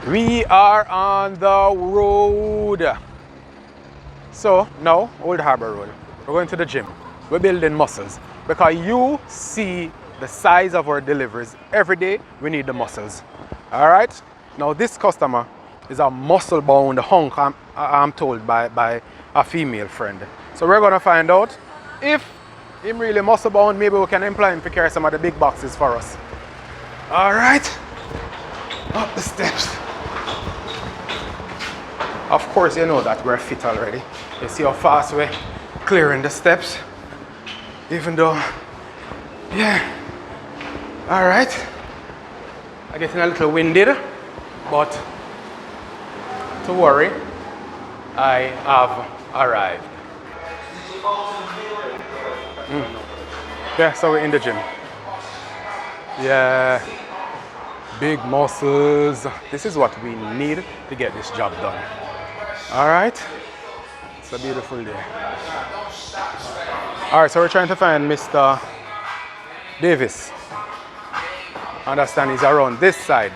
We are on the road. So now, Old Harbor Road. We're going to the gym. We're building muscles. Because you see the size of our deliveries. Every day, we need the muscles. All right? Now, this customer is a muscle-bound hunk, I'm told, by a female friend. So we're going to find out if him really muscle-bound, maybe we can employ him to carry some of the big boxes for us. All right? Up the steps. Of course, you know that we're fit already. You see how fast we're clearing the steps. Even though, yeah. All right. I'm getting a little winded, but to worry, I have arrived. Yeah, so we're in the gym. Yeah. Big muscles. This is what we need to get this job done. All right. It's a beautiful day. All right, so we're trying to find Mr. Davis. I understand he's around this side.